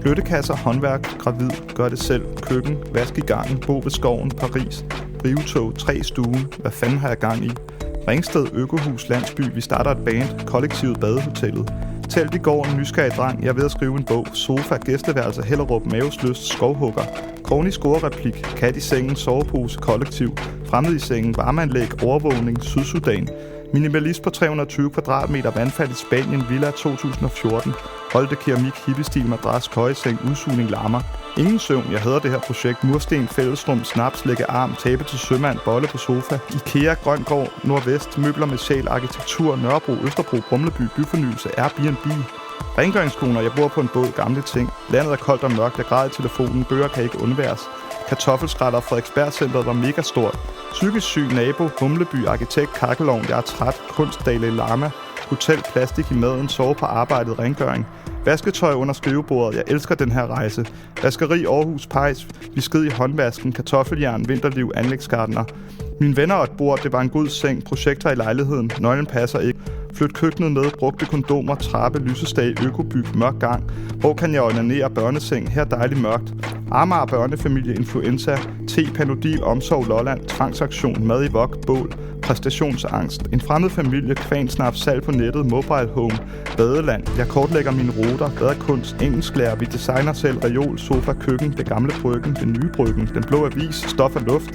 Flyttekasser, håndværk, gravid, gør det selv, køkken, vask i gangen, bo ved skoven, Paris, rivetog, 3 stuen, hvad fanden har jeg gang i? Ringsted, Økohus, Landsby, vi starter et band, kollektivet, badehotellet. Telt i gården, nysgerrig dreng, jeg er ved at skrive en bog, sofa, gæsteværelse, Hellerup, Maveslyst, skovhugger, Kroni scorereplik, kat i sengen, sovepose, kollektiv, fremmed i sengen, varmeanlæg, overvågning, Sydsudan, minimalist på 320 kvadratmeter, vandfald i Spanien, villa 2014, Holte keramik, hippiestil, madras, køjeseng, udsugning, larmer. Ingen søvn, jeg hader det her projekt, mursten, fællesrum, snaps, lægge arm, tabe til sømand, bolle på sofa, IKEA, Grøngård, Nordvest, møbler med sjæl, arkitektur, Nørrebro, Østerbro, Brumleby, byfornyelse, Airbnb. Rengøringskoner, jeg bor på en båd, gamle ting. Landet er koldt og mørkt, jeg græder i telefonen, bøger kan ikke undværes. Kartoffelskrætter, Frederiksberg-centret var mega stort. Psykisk syg nabo, Humleby, arkitekt, kakkelovn, jeg er træt, kunst, Dalai Lama, hotel, plastik i maden, sove på arbejdet, rengøring. Vasketøj under skrivebordet, jeg elsker den her rejse. Vaskeri, Aarhus, pejs, vi skid i håndvasken, kartoffeljern, vinterliv, anlægsgartner. Mine venner og et bord, det var en god seng, projekter i lejligheden, nøglen passer ikke. Flyt køkkenet med, brugte kondomer, trappe, lysestage, økobyg, mørk gang. Hvor kan jeg onanere børneseng, her dejligt mørkt. Amager børnefamilie, influenza, te, Panodil, omsorg, Lolland, tvangsaktion, mad i vok, bål, præstationsangst. En fremmed familie, kvansnap, salg på nettet, mobile home, badeland. Jeg kortlægger mine ruter, badekunst, engelsklærer, vi designer selv, reol, sofa, køkken, det gamle bryggen, det nye bryggen, den blå avis, stof og luft.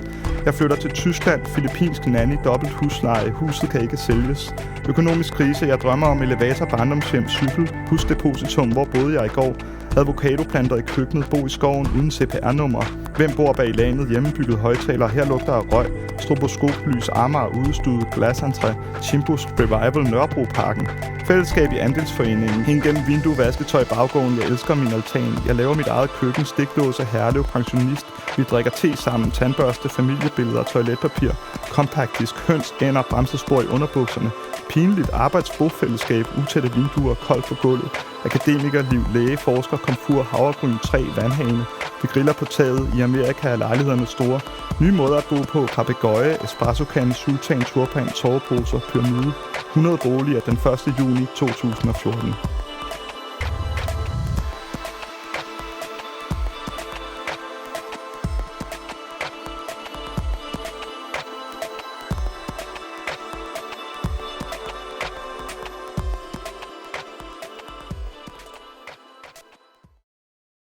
Jeg flytter til Tyskland, filippinsk nanny, dobbelt husleje, huset kan ikke sælges. Økonomisk krise, jeg drømmer om elevator, barndomshjem, cykel, husdepositum, hvor boede jeg i går. Avocadoplanter i køkkenet, bo i skoven uden CPR-nummer. Hvem bor bag lanet, hjemmebygget højtaler, her lugter af røg. Stroboskoplys, Amager, udestue, glasentré, Chimbus, Revival, Nørrebroparken. Fællesskab i andelsforeningen, hæng gennem vindue, vasketøj i baggården, jeg elsker min altan. Jeg laver mit eget køkken, stikdåse, Herlev, pensionist. Vi drikker te sammen, tandbørste, familiebilleder, toiletpapir, kompaktdisk, høns, ænder, bremsespor i underbukserne. Pinligt arbejdsbofællesskab, utætte vinduer, koldt på gulvet. Akademikerliv, læge, forsker, komfur, havregryn, træ, vandhane. Vi griller på taget. I Amerika er lejlighederne store. Nye måder at bo på. Papegøje, espressokande, sultan, turpan, soveposer, pyramide. 100 boliger den 1. juni 2014.